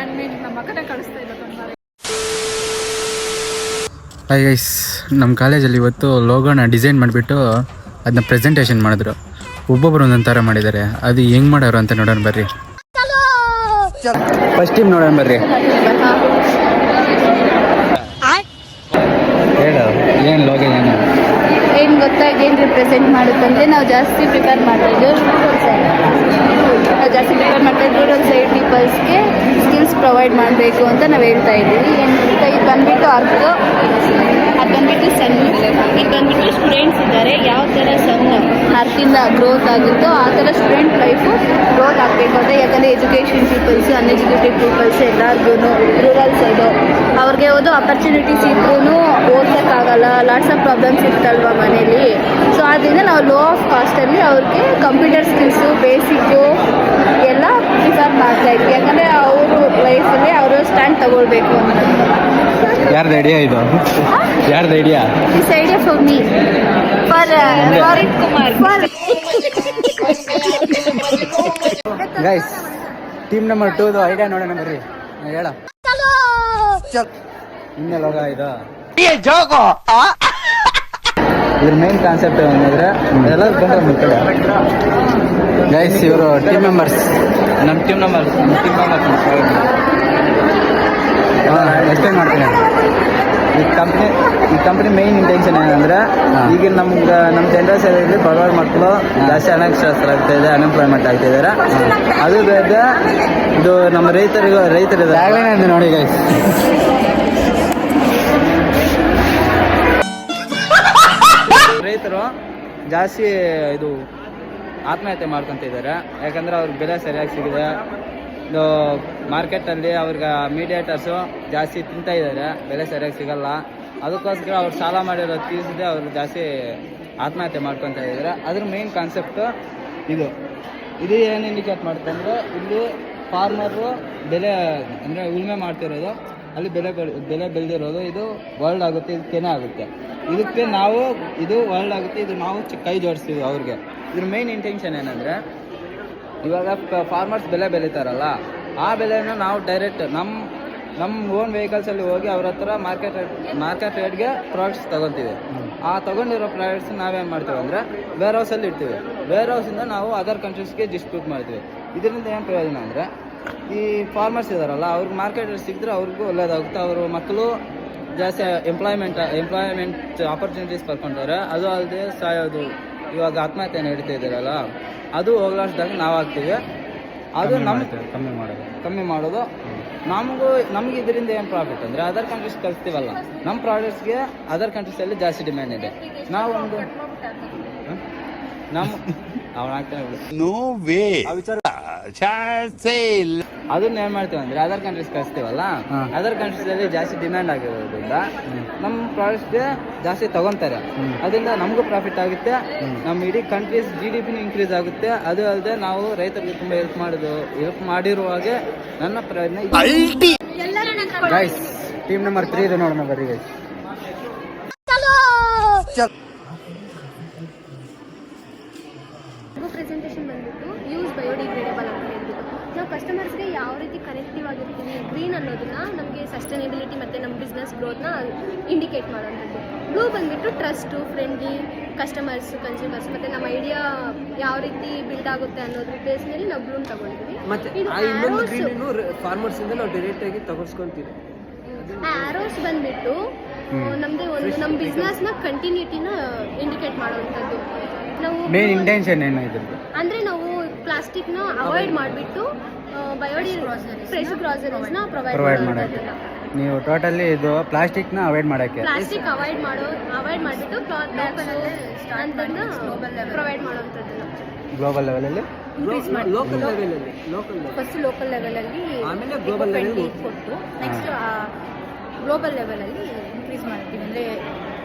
Hand made ನಮ್ಮ ಮಗನ ಕಳಿಸ್ತಾ ಇಲ್ಲ ತೊಂದರೆ. ಹಾಯ್ ಗೈಸ್, ನಮ್ಮ ಕಾಲೇಜಲ್ಲಿ ಇವತ್ತು ಲೋಗೋನ ಡಿಸೈನ್ ಮಾಡಿಬಿಟ್ಟು ಅದನ್ನ ಪ್ರೆಸೆಂಟೇಷನ್ ಮಾಡಿದ್ರು. ಒಬ್ಬೊಬ್ರು ಒಂದೊಂದು ಥರ ಮಾಡಿದ್ದಾರೆ. ಅದು ಹೆಂಗೆ ಮಾಡೋರು ಅಂತ ನೋಡೋಣ ಬರ್ರಿ. ಫಸ್ಟ್ ಟೀಮ್ ನೋಡೋಣ ಬರ್ರಿ. ಹೇಳು, ಏನು ಲೋಗೋ ಏನು ಗೊತ್ತಾ, ಏನು ರಿಪ್ರೆಸೆಂಟ್ ಮಾಡುತ್ತಂದರೆ ನಾವು ಜಾಸ್ತಿ ಪ್ರಿಪೇರ್ ಮಾಡ್ತಿದ್ದು ರೂರಲ್ ಸೈಡ್ ಪೀಪಲ್ಸ್ಗೆ ಸ್ಕಿಲ್ಸ್ ಪ್ರೊವೈಡ್ ಮಾಡಬೇಕು ಅಂತ ನಾವು ಹೇಳ್ತಾ ಇದ್ದೀವಿ. ಏನು ಗೊತ್ತಾ, ಇದು ಬಂದುಬಿಟ್ಟು ಅರ್ಕು, ಅದು ಬಂದುಬಿಟ್ಟು ಸಣ್ಣ, ಇದು ಬಂದುಬಿಟ್ಟು ಸ್ಟೂಡೆಂಟ್ಸ್ ಇದ್ದಾರೆ. ಯಾವ ಥರ ಸಣ್ಣ ಅರ್ಕಿಂದ ಗ್ರೋತ್ ಆಗುತ್ತೋ ಆ ಥರ ಸ್ಟೂಡೆಂಟ್ ಲೈಫು ಗ್ರೋತ್ ಆಗಬೇಕು ಅಂತ. ಯಾಕಂದರೆ ಎಜುಕೇಷನ್ ಪೀಪಲ್ಸು, ಅನ್ಎಜುಕೇಟೆಡ್ ಪೀಪಲ್ಸ್ ಎಲ್ಲರಿಗೂ ರೂರಲ್ ಸೈಡು ಅವ್ರಿಗೆ ಓದೋ ಅಪರ್ಚುನಿಟೀಸ್ ಇದ್ರೂ ಓದೋಕ್ಕಾಗಲ್ಲ, ಲಾಟ್ಸ್ ಆಫ್ ಪ್ರಾಬ್ಲಮ್ಸ್ ಇರ್ತಲ್ವ ಮನೇಲಿ. ಸೊ ಆದ್ದರಿಂದ ನಾವು ಲೋ ಆಫ್ ಕಾಸ್ಟಲ್ಲಿ ಅವ್ರಿಗೆ ಕಂಪ್ಯೂಟರ್ ಸ್ಕಿಲ್ಸು ಬೇಸಿಕ್ಕು ಎಲ್ಲ ಪ್ರಿಫರ್ ಮಾಡ್ತಾ ಇದ್ವಿ. ಯಾಕಂದರೆ ಅವರು ಲೈಫಲ್ಲಿ ಅವರು ಸ್ಟ್ಯಾಂಡ್ ತಗೊಳ್ಬೇಕು ಅಂತ. ಯಾರ್ದು ಐಡಿಯಾ ಇದು? ಯಾರ್ದು idea? This idea for me, for Kumar. Guys, team number 2 idea ನೋಡೋಣ ಬರ್ರಿ. ಹೇಳ, ಇನ್ನೇ ಲೋಗ ಇದು. ಇದ್ರ ಮೇನ್ ಕಾನ್ಸೆಪ್ಟ್ ಏನಂದ್ರೆ ಎಲ್ಲ ಗೈಸ್, ಇವರು ಟೀಮ್ ಮೆಂಬರ್ಸ್, ನಮ್ಮ ಟೀಮ್ ಮೆಂಬರ್ಸ್ ಎಕ್ಸ್ಪ್ಲೇನ್ ಮಾಡ್ತೀನಿ. ಈ ಕಂಪ್ನಿ ಮೇನ್ ಇಂಟೆನ್ಷನ್ ಏನಂದ್ರೆ, ಈಗ ನಮ್ಮ ಜನರೇಷನಲ್ಲಿ ಬಡವರ ಮಕ್ಕಳು ಜಾಸ್ತಿ ಅನಕ್ಷರಸ್ಥರಾಗ್ತಾ ಇದೆ, ಅನ್ಎಂಪ್ಲಾಯ್ಮೆಂಟ್ ಆಗ್ತಿದ್ದಾರೆ. ಅದು ಬೇಗ ಇದು ನಮ್ಮ ರೈತರಿದ್ದಾರೆ ನೋಡಿ ಗೈಸ್. ರೈತರು ಜಾಸ್ತಿ ಇದು ಆತ್ಮಹತ್ಯೆ ಮಾಡ್ಕೊತಿದ್ದಾರೆ. ಯಾಕಂದರೆ ಅವ್ರಿಗೆ ಬೆಲೆ ಸರಿಯಾಗಿ ಸಿಗಿದೆ. ಇದು ಮಾರ್ಕೆಟಲ್ಲಿ ಅವ್ರಿಗೆ ಮೀಡಿಯೇಟರ್ಸು ಜಾಸ್ತಿ ತಿಂತಾ ಇದ್ದಾರೆ, ಬೆಲೆ ಸರಿಯಾಗಿ ಸಿಗಲ್ಲ. ಅದಕ್ಕೋಸ್ಕರ ಅವ್ರು ಸಾಲ ಮಾಡಿರೋ ತೀರಿಸದೆ ಅವರು ಜಾಸ್ತಿ ಆತ್ಮಹತ್ಯೆ ಮಾಡ್ಕೊತಾ ಇದ್ದಾರೆ. ಅದ್ರ ಮೇನ್ ಕಾನ್ಸೆಪ್ಟು ಇದು ಏನು ಇಂಡಿಕೇಟ್ ಮಾಡುತ್ತೆ ಅಂದರೆ, ಇಲ್ಲಿ ಫಾರ್ಮರು ಬೆಲೆ ಅಂದರೆ ಉಳುಮೆ ಮಾಡ್ತಿರೋದು, ಅಲ್ಲಿ ಬೆಲೆ ಬೆಳೆದಿರೋದು ಇದು ವರ್ಲ್ಡ್ ಆಗುತ್ತೆ, ಇದು ಕೆನೆ ಆಗುತ್ತೆ. ಇದಕ್ಕೆ ನಾವು ಇದು ವರ್ಲ್ಡ್ ಆಗುತ್ತೆ, ಇದು ನಾವು ಕೈ ಜೋಡಿಸ್ತೀವಿ ಅವ್ರಿಗೆ. ಇದ್ರ ಮೇನ್ ಇಂಟೆನ್ಷನ್ ಏನಂದರೆ, ಇವಾಗ ಫಾರ್ಮರ್ಸ್ ಬೆಲೆ ಬೆಳೀತಾರಲ್ಲ, ಆ ಬೆಲೆನ ನಾವು ಡೈರೆಕ್ಟ್ ನಮ್ಮ ಓನ್ ವೆಹಿಕಲ್ಸಲ್ಲಿ ಹೋಗಿ ಅವ್ರ ಹತ್ರ ಮಾರ್ಕೆಟ್ ರೇಟ್ಗೆ ಪ್ರಾಡಕ್ಟ್ಸ್ ತೊಗೊತೀವಿ. ಆ ತೊಗೊಂಡಿರೋ ಪ್ರಾಡಕ್ಟ್ಸ್ ನಾವೇನು ಮಾಡ್ತೀವಿ ಅಂದರೆ ವೇರ್ ಹೌಸಲ್ಲಿ ಇಡ್ತೀವಿ. ವೇರ್ ಹೌಸಿಂದ ನಾವು ಅದರ್ ಕಂಟ್ರೀಸ್ಗೆ ಡಿಸ್ಟ್ರಿಬ್ಯೂಟ್ ಮಾಡ್ತೀವಿ. ಇದರಿಂದ ಏನು ಪ್ರಯೋಜನ ಅಂದರೆ, ಈ ಫಾರ್ಮರ್ಸ್ ಇದ್ದಾರಲ್ಲ, ಅವ್ರಿಗೆ ಮಾರ್ಕೆಟ್ ರೇಟ್ ಸಿಕ್ಕಿದ್ರೆ ಅವ್ರಿಗೂ ಒಳ್ಳೇದಾಗುತ್ತೆ. ಅವರು ಮಕ್ಕಳು ಜಾಸ್ತಿ ಎಂಪ್ಲಾಯ್ಮೆಂಟ್ ಆಪರ್ಚುನಿಟೀಸ್ ಪಡ್ಕೊಂಡವ್ರೆ. ಅದು ಅಲ್ಲದೆ ಸಾಯೋದು, ಇವಾಗ ಆತ್ಮಹತ್ಯೆ ನಡೀತಾ ಇದ್ದಾರಲ್ಲ, ಅದು ಹೋಗ್ಲಾರ್ದಾಗ ನಾವು ಆಗ್ತೀವಿ. ಅದು ಕಮ್ಮಿ ಮಾಡೋದು ನಮ್ಗೆ ಇದರಿಂದ ಏನು ಪ್ರಾಫಿಟ್ ಅಂದರೆ, ಅದರ್ ಕಂಟ್ರೀಸ್ ಕಳಿಸ್ತೀವಲ್ಲ, ನಮ್ಮ ಪ್ರಾಡಕ್ಟ್ಸ್ಗೆ ಅದರ್ ಕಂಟ್ರೀಸಲ್ಲಿ ಜಾಸ್ತಿ ಡಿಮ್ಯಾಂಡ್ ಇದೆ. ನಾವು ಒಂದು ಅದನ್ನ ಏನ್ ಮಾಡ್ತೀವಿ ಅಂದ್ರೆ, ಅದರ್ ಕಂಟ್ರೀಸ್ ಕಳಿಸ್ತೀವಲ್ಲ, ಅದರ್ ಕಂಟ್ರೀಸ್ ಅಲ್ಲಿ ಜಾಸ್ತಿ ಡಿಮ್ಯಾಂಡ್ ಆಗಿರೋದ್ರಿಂದ ನಮ್ಮ ಪ್ರಾಡಕ್ಟ್ಸ್ಗೆ ಜಾಸ್ತಿ ತಗೊಂತಾರೆ. ಅದರಿಂದ ನಮಗೂ ಪ್ರಾಫಿಟ್ ಆಗುತ್ತೆ, ನಮ್ಮ ಇಡೀ ಕಂಟ್ರೀಸ್ GDP ಇನ್ಕ್ರೀಸ್ ಆಗುತ್ತೆ. ಅದು ಅಲ್ಲದೆ ನಾವು ರೈತರಿಗೆ ತುಂಬಾ ಹೆಲ್ಪ್ ಮಾಡಿರುವಾಗೆ ನನ್ನ ಪ್ರಯತ್ನ. ಗೈಸ್, ಟೀಮ್ ನಂಬರ್ 3 ಇದೆ ನೋಡೋಣ ಬರ್ರಿ ಗೈಸ್. ಪ್ರೆಸೆಂಟೇಷನ್ ಬಂದ್ಬಿಟ್ಟು ಯೂಸ್ ಬಯೋಡಿಗ್ರೇಡೇಬಲ್ ಅಂತ ಹೇಳ್ಬಿಟ್ಟು ನಾವು ಕಸ್ಟಮರ್ಸ್ಗೆ ಯಾವ ರೀತಿ ಕನೆಕ್ಟಿವ್ ಆಗಿರ್ತೀವಿ. ಗ್ರೀನ್ ಅನ್ನೋದನ್ನ ನಮಗೆ ಸಸ್ಟೈನೇಬಿಲಿಟಿ ಮತ್ತು ನಮ್ಮ ಬಿಸ್ನೆಸ್ ಗ್ರೋತ್ನ ಇಂಡಿಕೇಟ್ ಮಾಡೋಂಥದ್ದು. ಬ್ಲೂ ಬಂದ್ಬಿಟ್ಟು ಟ್ರಸ್ಟು, ಫ್ರೆಂಡ್ಲಿ ಕಸ್ಟಮರ್ಸು, ಕನ್ಸ್ಯೂಮರ್ಸ್ ಮತ್ತು ನಮ್ಮ ಐಡಿಯಾ ಯಾವ ರೀತಿ ಬಿಲ್ಡ್ ಆಗುತ್ತೆ ಅನ್ನೋದ್ರ ಬೇಸ್ನಲ್ಲಿ ನಾವು ಬ್ಲೂನ್ ತಗೊಂಡಿದ್ದೀವಿ. ಫಾರ್ಮರ್ಸಿಂದ ನಾವು ಡೈರೆಕ್ಟ್ ಆಗಿ ತಗೊಳ್ಸ್ಕೊಂತೀವಿ. ಆರೋಸ್ ಬಂದ್ಬಿಟ್ಟು ನಮ್ಮದೇ ಒಂದು ನಮ್ಮ ಬಿಸ್ನೆಸ್ನ ಕಂಟಿನ್ಯೂಟಿನ ಇಂಡಿಕೇಟ್ ಮಾಡುವಂಥದ್ದು. ನಾವು ಮೇನ್ ಇಂಟೆನ್ಷನ್ ಏನು ಇದ್ರದ್ದು ಅಂದರೆ, ನಾವು ಪ್ಲಾಸ್ಟಿಕ್ನ ಅವಾಯ್ಡ್ ಮಾಡಿಬಿಟ್ಟು ಫ್ರೆಶ್ ಗ್ರಾಸರೀಸ್ನ ಪ್ರೊವೈಡ್ ಮಾಡೋದು. ನೀವು ಟೋಟಲಿ ಇದು ಪ್ಲಾಸ್ಟಿಕ್ನ ಅವಾಯ್ಡ್ ಮಾಡೋಕ್ಕೆ, ಪ್ಲಾಸ್ಟಿಕ್ ಅವಾಯ್ಡ್ ಮಾಡಿಬಿಟ್ಟು ಕ್ಲಾತ್ ಬ್ಯಾಗ್ಸ್ ಅಂತದನ್ನ ಪ್ರೊವೈಡ್ ಮಾಡೋವಂಥದ್ದು. ಗ್ಲೋಬಲ್ ಲೆವೆಲಲ್ಲಿ ಫಸ್ಟ್ ಲೋಕಲ್ ಲೆವೆಲಲ್ಲಿ ಆಮೇಲೆ ಗ್ಲೋಬಲ್ ಲೆವೆಲ್ ಕೊಟ್ಟು ನೆಕ್ಸ್ಟ್ ಗ್ಲೋಬಲ್ ಲೆವೆಲಲ್ಲಿ ಇನ್ಕ್ರೀಸ್ ಮಾಡ್ತೀವಿ. ಅಂದರೆ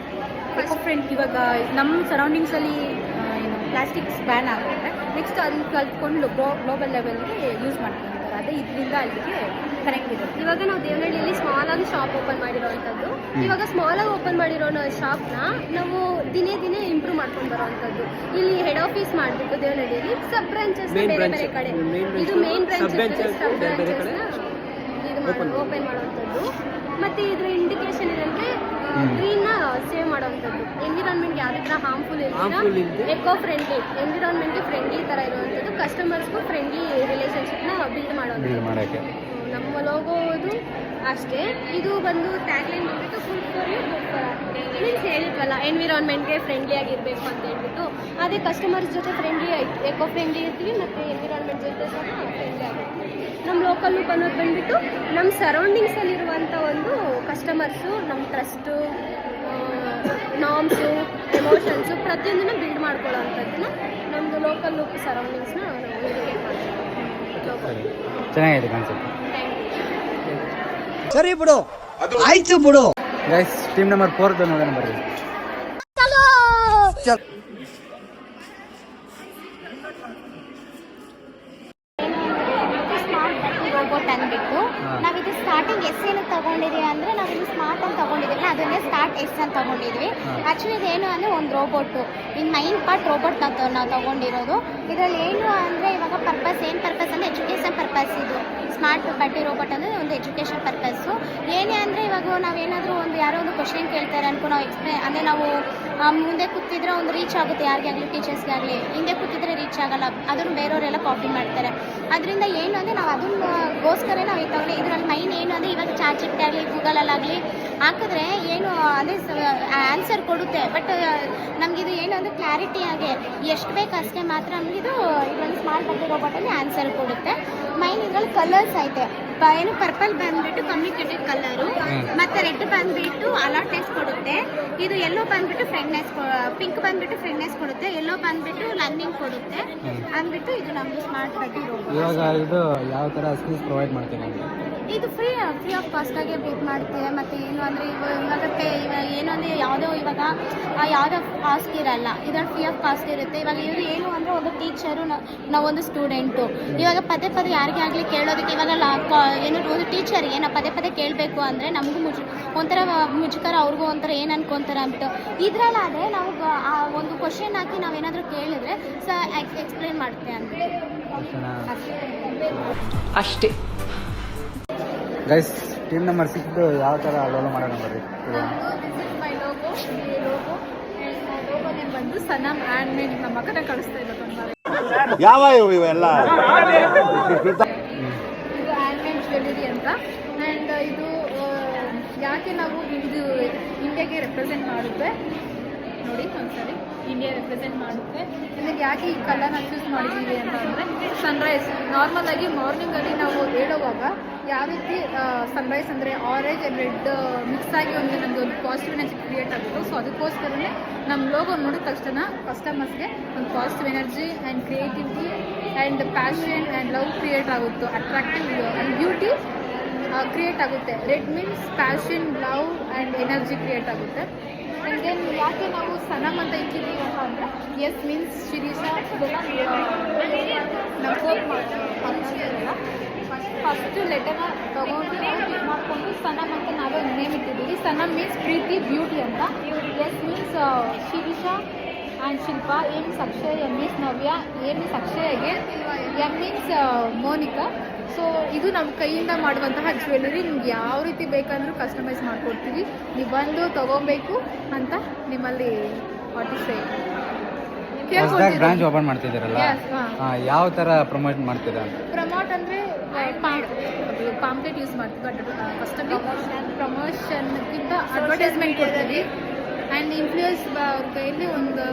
ಎಕೋ ಫ್ರೆಂಡ್, ಇವಾಗ ನಮ್ಮ ಸರೌಂಡಿಂಗ್ಸಲ್ಲಿ ಏನು ಪ್ಲಾಸ್ಟಿಕ್ಸ್ ಬ್ಯಾನ್ ಆಗುತ್ತೆ, ನೆಕ್ಸ್ಟ್ ಅದನ್ನ ಕಲ್ತ್ಕೊಂಡು ಗ್ಲೋಬಲ್ ಲೆವೆಲ್ಗೆ ಯೂಸ್ ಮಾಡ್ಕೊಂಡಿದ್ದಾರೆ. ಅದೇ ಇದರಿಂದ ಅಲ್ಲಿಗೆ ಕನೆಕ್ಟ್ ಇದೆ. ಇವಾಗ ನಾವು ದೇವನಹಳ್ಳಿಯಲ್ಲಿ ಸ್ಮಾಲ್ ಆಗಿ ಶಾಪ್ ಓಪನ್ ಮಾಡಿರೋವಂಥದ್ದು. ಇವಾಗ ಸ್ಮಾಲ್ ಆಗಿ ಓಪನ್ ಮಾಡಿರೋ ಶಾಪ್ನ ನಾವು ದಿನೇ ಇಂಪ್ರೂವ್ ಮಾಡ್ಕೊಂಡು ಬರೋವಂಥದ್ದು. ಇಲ್ಲಿ ಹೆಡ್ ಆಫೀಸ್ ಮಾಡಿಬಿಟ್ಟು ದೇವನಹಳ್ಳಿಯಲ್ಲಿ ಸಬ್ ಬ್ರಾಂಚಸ್ ಬೇರೆ ಬೇರೆ ಕಡೆ, ಇದು ಮೇನ್ ಬ್ರಾಂಚಸ್, ಸಬ್ ಬ್ರಾಂಚಸ್ನ ಈಗ ಓಪನ್ ಮಾಡುವಂಥದ್ದು. ಮತ್ತು ಇದರ ಇಂಡಿಕೇಶನ್ ಏನಂದರೆ ಗ್ರೀನ್ನ ಸೇವ್ ಮಾಡುವಂಥದ್ದು, ಎನ್ವಿರಾನ್ಮೆಂಟ್ಗೆ ಯಾವುದೇ ಥರ ಹಾರ್ಮ್ಫುಲ್ ಇಲ್ದಿರ ಎಕೋ ಫ್ರೆಂಡ್ಲಿ, ಎನ್ವಿರಾನ್ಮೆಂಟ್ಗೆ ಫ್ರೆಂಡ್ಲಿ ಥರ ಇರುವಂಥದ್ದು, ಕಸ್ಟಮರ್ಸ್ಗೂ ಫ್ರೆಂಡ್ಲಿ ರಿಲೇಷನ್ಶಿಪ್ನ ಬಿಲ್ಡ್ ಮಾಡೋದು. ನಮ್ಮ ಲೋಗೋದು ಅಷ್ಟೇ. ಇದು ಬಂದು ಟ್ಯಾಗ್ಲೈನ್ ಬಂದ್ಬಿಟ್ಟು food for you good for means ಹೇಳಿದ್ವಲ್ಲ, ಎನ್ವಿರಾನ್ಮೆಂಟ್ಗೆ ಫ್ರೆಂಡ್ಲಿ ಆಗಿರಬೇಕು ಅಂತ ಹೇಳ್ಬಿಟ್ಟು, ಅದೇ ಕಸ್ಟಮರ್ಸ್ ಜೊತೆ ಫ್ರೆಂಡ್ಲಿ ಎಕೋ ಫ್ರೆಂಡ್ಲಿ ಇರ್ತೀವಿ ಮತ್ತು ಎನ್ವಿರಾನ್ಮೆಂಟ್ ಜೊತೆ ಸಹ ಫ್ರೆಂಡ್ಲಿ ಆಗಿರ್ತೀವಿ. ನಮ್ಮ ಲೋಕಲ್ ಲುಕ್ ಅನ್ನೋದು ಬಂದುಬಿಟ್ಟು ನಮ್ಮ ಸರೌಂಡಿಂಗ್ಸಲ್ಲಿರುವಂಥ ಒಂದು ಕಸ್ಟಮರ್ಸು, ನಮ್ಮ ಟ್ರಸ್ಟು, ನಾರ್ಮ್ಸು, ಎಮೋಷನ್ಸು ಪ್ರತಿಯೊಂದನ್ನು ಬಿಲ್ಡ್ ಮಾಡ್ಕೊಳ್ಳೋ ಅಂಥದ್ದನ್ನ ನಮ್ಮದು ಲೋಕಲ್ ಲುಕ್ ಸರೌಂಡಿಂಗ್ಸ್ನ ನಾವು ಇಂಡಿಕೇಟ್ ಮಾಡ್ತೀವಿ. ಚೆನ್ನಾಗಿದೆ ಕಾನ್ಸೆಪ್ಟ್. ಸರಿ ಬಿಡು, ಆಯ್ತು ಬಿಡು. ಗೈಸ್, ಟೀಮ್ ನಂಬರ್ 4 ನೋಡೋಣ ಬರ್ರಿ. ರೋಬೋಟ್ ಅಂದ್ಬಿಟ್ಟು ನಾವಿದು ಸ್ಟಾರ್ಟಿಂಗ್ ಎಸ್ ಏನು ತಗೊಂಡಿದ್ದೀವಿ ಅಂದರೆ ನಾವಿದು ಸ್ಮಾರ್ಟ್ ಅಂತ ತಗೊಂಡಿದ್ದೀವಿ, ಅದನ್ನೇ ಸ್ಟಾರ್ಟ್ ಎಸ್ ಅಂತ ತಗೊಂಡಿದ್ವಿ. ಆ್ಯಕ್ಚುಲಿ ಇದೇನು ಅಂದರೆ ಒಂದು ರೋಬೋಟು, ಇನ್ನು 9 ಪಾರ್ಟ್ ರೋಬೋಟ್ ನಾವು ತಗೊಂಡಿರೋದು. ಇದರಲ್ಲಿ ಏನು ಅಂದರೆ ಇವಾಗ ಪರ್ಪಸ್ ಏನು ಪರ್ಪಸ್ ಅಂದರೆ ಎಜುಕೇಷನ್ ಪರ್ಪಸ್. ಇದು ಸ್ಮಾರ್ಟ್ ಬಟ್ಟೆ ರೋಬೋಟ್ ಅಂದರೆ ಒಂದು ಎಜುಕೇಷನ್ ಪರ್ಪಸ್ಸು. ಏನೇ ಅಂದರೆ ಇವಾಗ ನಾವೇನಾದರೂ ಒಂದು ಯಾರೋ ಒಂದು ಕ್ವಶನ್ ಕೇಳ್ತಾರೆ ಅನ್ಕೋ, ನಾವು ಅಂದರೆ ನಾವು ಮುಂದೆ ಕೂತಿದ್ರೆ ಒಂದು ರೀಚ್ ಆಗುತ್ತೆ, ಯಾರಿಗಾಗಲಿ ಟೀಚರ್ಸ್ಗೆ ಆಗಲಿ. ಹಿಂದೆ ಕೂತಿದ್ರೆ ರೀಚ್ ಆಗಲ್ಲ, ಅದನ್ನು ಬೇರೆಯವರೆಲ್ಲ ಕಾಪಿ ಮಾಡ್ತಾರೆ. ಅದರಿಂದ ಏನು ಅಂದರೆ ನಾವು ಅದನ್ನಗೋಸ್ಕರ ನಾವು ತಗೊಳ್ಳಿ. ಇದರಲ್ಲಿ ಮೈನ್ ಏನು ಅಂದರೆ ಇವಾಗ ಚಾಟ್‌ಜಿಪಿಟಿ ಆಗಲಿ ಗೂಗಲಲ್ಲಾಗಲಿ ಹಾಕಿದ್ರೆ ಏನು ಅಂದರೆ ಆನ್ಸರ್ ಕೊಡುತ್ತೆ. ಬಟ್ ನಮಗಿದು ಏನು ಅಂದರೆ ಕ್ಲಾರಿಟಿಯಾಗಿ ಎಷ್ಟು ಬೇಕು ಅಷ್ಟೇ ಮಾತ್ರ ನಮಗಿದು ಇದೊಂದು ಸ್ಮಾರ್ಟ್ ಬಟ್ಟೆ ರೋಬೋಟಲ್ಲಿ ಆನ್ಸರ್ ಕೊಡುತ್ತೆ. ಮೈನ್ ಇದರಲ್ಲಿ ಕಲರ್ಸ್ ಐತೆ. ಏನು ಪರ್ಪಲ್ ಬಂದುಬಿಟ್ಟು ಕಮ್ಯುನಿಕೇಟೆಡ್ ಕಲರು, ಮತ್ತು ರೆಡ್ ಬಂದುಬಿಟ್ಟು ಅಲರ್ಟ್ನೆಸ್ ಕೊಡುತ್ತೆ. ಇದು ಎಲ್ಲೋ ಬಂದುಬಿಟ್ಟು ಫ್ರೆಂಡ್ನೆಸ್, ಪಿಂಕ್ ಬಂದುಬಿಟ್ಟು ಫ್ರೆಂಡ್ನೆಸ್ ಕೊಡುತ್ತೆ, ಎಲ್ಲೋ ಬಂದುಬಿಟ್ಟು ಲರ್ನಿಂಗ್ ಕೊಡುತ್ತೆ ಅಂದ್ಬಿಟ್ಟು ಇದು ನಮ್ಮದು ಸ್ಮಾರ್ಟ್ ಬಟ್ಟೆ ರೋಬೋಟ್. ಇವಾಗ ಇದು ಯಾವ ಥರ ಸ್ಕಿಲ್ಸ್ ಪ್ರೊವೈಡ್ ಮಾಡ್ತೀವಿ? ಇದು ಫ್ರೀ ಆಫ್ ಕಾಸ್ಟಾಗೆ ಬೇಕ್ ಮಾಡ್ತೀವಿ. ಮತ್ತು ಏನು ಅಂದರೆ ಇವಾಗ ಏನು ಅಂದರೆ ಯಾವುದೋ ಇವಾಗ ಯಾವುದೋ ಕಾಸ್ಟ್ ಇರಲ್ಲ, ಇದ್ರಲ್ಲಿ ಫ್ರೀ ಆಫ್ ಕಾಸ್ಟ್ ಇರುತ್ತೆ. ಇವಾಗ ಇವರು ಏನು ಅಂದರೆ ಒಂದು ಟೀಚರು, ನಾವೊಂದು ಸ್ಟೂಡೆಂಟು, ಇವಾಗ ಪದೇ ಪದೇ ಆಗಲಿ ಕೇಳೋದಕ್ಕೆ ಇವಾಗ ಏನು ಒಂದು ಟೀಚರ್ಗೆ ನಾವು ಪದೇ ಕೇಳಬೇಕು ಅಂದರೆ ನಮಗೂ ಒಂಥರ ಮುಜುಗರ, ಅವ್ರಿಗೂ ಒಂಥರ ಏನು ಅನ್ಕೊತಾರೆ ಅಂದ್ಬಿಟ್ಟು. ಇದರಲ್ಲಾದರೆ ನಾವು ಆ ಒಂದು ಕ್ವಶನ್ ಹಾಕಿ ನಾವೇನಾದರೂ ಕೇಳಿದ್ರೆ ಎಕ್ಸ್ಪ್ಲೇನ್ ಮಾಡುತ್ತೆ ಅಂತ ಅಷ್ಟೇ. ಗೈಸ್, ಟೀಮ್ ನಂಬರ್ 6 ಯಾವ ಥರ ಲೋಗೋ ಮಾಡೋಣ ಬರ್ರಿ. ಮೈ ಲೋಗೋ ನೇಮ್ ಬಂದು ಸನಮ್ ಹ್ಯಾಂಡ್ಮೇಡ್. ನಮ್ಮ ಮಗನ ಕಳಿಸ್ತಾ ಇಲ್ಲ ತೊಂದರೆ. ಯಾವ ಇವೆಲ್ಲ ಇದು ಹ್ಯಾಂಡ್ಮೇಡ್ ಜ್ಯುವೆಲರಿ ಅಂತ. ಆ್ಯಂಡ್ ಇದು ಯಾಕೆ ನಾವು ಇದು ಇಂಡಿಯಾಗೆ ರೆಪ್ರೆಸೆಂಟ್ ಮಾಡುತ್ತೆ ನೋಡಿ, ಒಂದ್ಸರಿ ಇಂಡಿಯಾ ರೆಪ್ರೆಸೆಂಟ್ ಮಾಡುತ್ತೆ. ಇದಕ್ಕೆ ಯಾಕೆ ಈ ಕಲರ್ನ ಚೂಸ್ ಮಾಡಿದ್ದೀವಿ ಅಂತ ಅಂದರೆ, ಸನ್ರೈಸ್ ನಾರ್ಮಲ್ ಆಗಿ ಮಾರ್ನಿಂಗಲ್ಲಿ ನಾವು ಹೇಳುವಾಗ ಯಾವ ರೀತಿ ಸನ್ರೈಸ್ ಅಂದರೆ ಆರೆಂಜ್ ಆ್ಯಂಡ್ ರೆಡ್ ಮಿಕ್ಸ್ ಆಗಿ ನಮ್ಮದು ಒಂದು ಪಾಸಿಟಿವ್ ಎನರ್ಜಿ ಕ್ರಿಯೇಟ್ ಆಗುತ್ತೆ. ಸೊ ಅದಕ್ಕೋಸ್ಕರನೇ ನಮ್ಮ ಲೋಗೋ ನೋಡಿದ ತಕ್ಷಣ ಕಸ್ಟಮರ್ಸ್ಗೆ ಒಂದು positive energy and creativity and passion and love create ಆಗುತ್ತೆ. ಅಟ್ರಾಕ್ಟಿವ್ ಆ್ಯಂಡ್ ಬ್ಯೂಟಿ ಕ್ರಿಯೇಟ್ ಆಗುತ್ತೆ. Red means passion, love and energy create ಆಗುತ್ತೆ. ಆ್ಯಂಡ್ ದೆನ್ ಯಾಕೆ ನಾವು ಸನಮ್ ಅಂತ ಇಟ್ಟಿದ್ದೀವಿ ಅಂತ ಅಂದರೆ, ಎಸ್ ಮೀನ್ಸ್ ಶಿರೀಷಾ, ಇದೆಲ್ಲ ನಮ್ಮ ಇರಲ್ಲ. ಫಸ್ಟು ಲೆಟರ್ನ ತೊಗೊಂಡು ಪಿಕ್ ಮಾಡಿಕೊಂಡು ಸನಮ್ ಅಂತ ನಾವೇ ನೇಮ್ ಇಟ್ಟಿದ್ದೀವಿ. ಸನಮ್ ಮೀನ್ಸ್ ಪ್ರೀತಿ, ಬ್ಯೂಟಿ ಅಂತ. S means Shirisha and Shilpa. A means Akshay, M means Navya, A means ಅಕ್ಷಯಗೆ, ಎಮ್ ಮೀನ್ಸ್ ಮೋನಿಕಾ. ಸೊ ಇದು ನಮ್ಮ ಕೈಯಿಂದ ಮಾಡುವಂತಹ ಜ್ಯುವೆಲರಿ. ನಿಮ್ಗೆ ಯಾವ ರೀತಿ ಬೇಕಂದ್ರೂ ಕಸ್ಟಮೈಸ್ ಮಾಡಿಕೊಡ್ತೀವಿ. ನೀವು ಬಂದು ತೊಗೊಬೇಕು ಅಂತ ನಿಮ್ಮಲ್ಲಿ ಬ್ರಾಂಚ್ ಓಪನ್ ಮಾಡ್ತಿದ್ದೀರಲ್ಲ, ಯಾವ ಥರ ಪ್ರಮೋಟ್ ಮಾಡ್ತೀರಾ? ಪ್ರಮೋಟ್ ಅಂದರೆ ಪಾಂಪ್ಲೆಟ್ ಯೂಸ್ ಮಾಡ್ತೀವಿ. ಫಸ್ಟಲ್ಲಿ ಪ್ರಮೋಷನ್ಗಿಂತ ಅಡ್ವರ್ಟೈಸ್ಮೆಂಟ್ ಕೊಡ್ತೀವಿ. ಆ್ಯಂಡ್ ಇನ್ಫ್ಲೂಯೆನ್ಸ್ ಅವ್ರ ಕೈಯಲ್ಲಿ ಒಂದು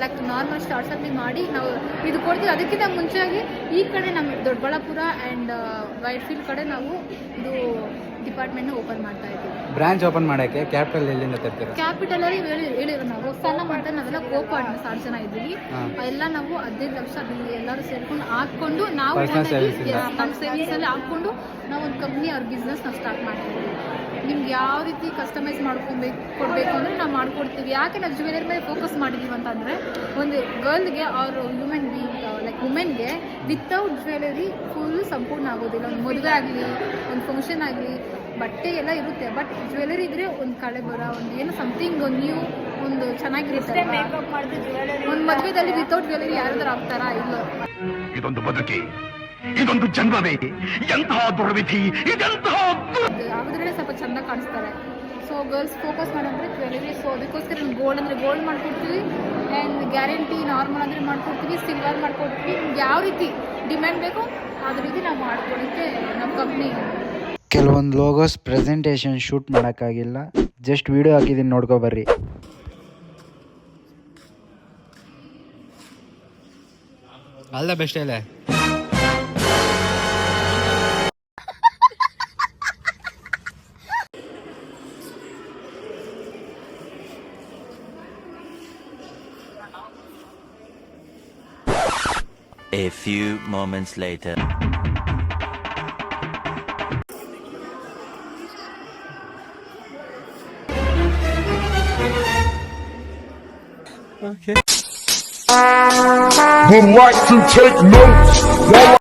ಲೈಕ್ ನಾರ್ಮಲ್ ಸ್ಟಾರ್ಟ್ಸಲ್ಲಿ ಮಾಡಿ ನಾವು ಇದು ಕೊಡ್ತೀವಿ. ಅದಕ್ಕಿಂತ ಮುಂಚೆಯಾಗಿ ಈ ಕಡೆ ನಮ್ಮ ದೊಡ್ಡಬಳ್ಳಾಪುರ ಆ್ಯಂಡ್ ವೈಟ್ಫೀಲ್ಡ್ ಕಡೆ ನಾವು ಇದು ಡಿಪಾರ್ಟ್ಮೆಂಟ್ನ ಓಪನ್ ಮಾಡ್ತಾ ಇದ್ದೀವಿ. ಬ್ರಾಂಚ್ ಓಪನ್ ಮಾಡೋಕ್ಕೆ ಕ್ಯಾಪಿಟಲ್ ಎಲ್ಲಿಂದ ತರ್ತೀರಾ? ಕ್ಯಾಪಿಟಲಲ್ಲಿ ಹೇಳಿರೋ ನಾವು ಸಣ್ಣ ಅಂತ ನಾವೆಲ್ಲ ಕೋಪಾರ್ಟ್ನ 6 ಜನ ಇದ್ದೀವಿ. ಎಲ್ಲ ನಾವು 15 ಲಕ್ಷ ಎಲ್ಲರೂ ಸೇರ್ಕೊಂಡು ಹಾಕ್ಕೊಂಡು ನಾವು ನಮ್ಮ ಸೇವಿಂಗ್ಸಲ್ಲಿ ಹಾಕ್ಕೊಂಡು ನಾವು ಒಂದು ಕಂಪ್ನಿ ಅವ್ರ ಬಿಸ್ನೆಸ್ ನಾವು ಸ್ಟಾರ್ಟ್ ಮಾಡ್ತೀವಿ. ನಿಮ್ಗೆ ಯಾವ ರೀತಿ ಕಸ್ಟಮೈಸ್ ಕೊಡಬೇಕು ಅಂದರೆ ನಾವು ಮಾಡಿಕೊಡ್ತೀವಿ. ಯಾಕೆ ನಾವು ಜ್ಯುವೆಲರಿ ಮೇಲೆ ಫೋಕಸ್ ಮಾಡಿದ್ದೀವಿ ಅಂತಂದರೆ, ಒಂದು ಗರ್ಲ್ಗೆ ಅವ್ರ ಹ್ಯೂಮನ್ ಬೀಯಿಂಗ್ ಲೈಕ್ ವುಮೆನ್ಗೆ ವಿತೌಟ್ ಜ್ಯುವೆಲರಿ ಫುಲ್ ಸಂಪೂರ್ಣ ಆಗೋದಿಲ್ಲ. ಒಂದು ಮದುವೆ ಆಗಲಿ, ಒಂದು ಫಂಕ್ಷನ್ ಆಗಲಿ, ಬಟ್ಟೆ ಎಲ್ಲ ಇರುತ್ತೆ, ಬಟ್ ಜ್ಯುವೆಲರಿ ಇದ್ದರೆ ಒಂದು ಕಳೆಬರ, ಒಂದು ಏನೋ ಸಮಥಿಂಗ್ ನ್ಯೂ, ಒಂದು ಚೆನ್ನಾಗಿರುತ್ತೆ. ಒಂದು ಮದುವೆದಲ್ಲಿ ವಿತೌಟ್ ಜ್ಯುವೆಲರಿ ಯಾರಾದ್ರೂ ಆಗ್ತಾರಾ? ಇಲ್ಲ. ಇದೊಂದು ಬದುಕಿ ಇದೊಂದು ಜನ್ಮವೇ, ಎಂತಹ ದುರ್ವಿಧಿ, ಇದೆಂತಹ ಆಗಿದ್ರೆ ಸ್ವಲ್ಪ ಚಂದ ಕಾಣಿಸ್ತಾರೆ. ಸೊ ಗರ್ಲ್ಸ್ ಫೋಕಸ್ ಮಾಡೋಂದ್ರೆ ಜ್ಯುವೆಲರಿ. ಸೊ ಅದಕ್ಕೋಸ್ಕರ ಗೋಲ್ಡ್ ಅಂದರೆ ಗೋಲ್ಡ್ ಮಾಡ್ಕೊಡ್ತೀವಿ, ಆ್ಯಂಡ್ ಗ್ಯಾರಂಟಿ ನಾರ್ಮಲ್ ಅಂದರೆ ಮಾಡ್ಕೊಡ್ತೀವಿ, ಸಿಲ್ವರ್ ಮಾಡ್ಕೊಡ್ತೀವಿ. ನಿಮ್ಗೆ ಯಾವ ರೀತಿ ಡಿಮ್ಯಾಂಡ್ ಬೇಕೋ ಅದೇ ರೀತಿ ನಾವು ಮಾಡ್ಕೊಡೋಕ್ಕೆ ನಮ್ಮ ಕಂಪ್ನಿ. ಕೆಲವೊಂದು ಲೋಗೋಸ್ ಪ್ರೆಸೆಂಟೇಷನ್ ಶೂಟ್ ಮಾಡೋಕ್ಕಾಗಿಲ್ಲ, ಜಸ್ಟ್ ವಿಡಿಯೋ ಹಾಕಿದ್ದೀನಿ, ನೋಡ್ಕೊ ಬರ್ರಿ. ಆಲ್ ದ ಬೆಸ್ಟ್ ಹೇಳೆ. A few moments later. would like to take notes while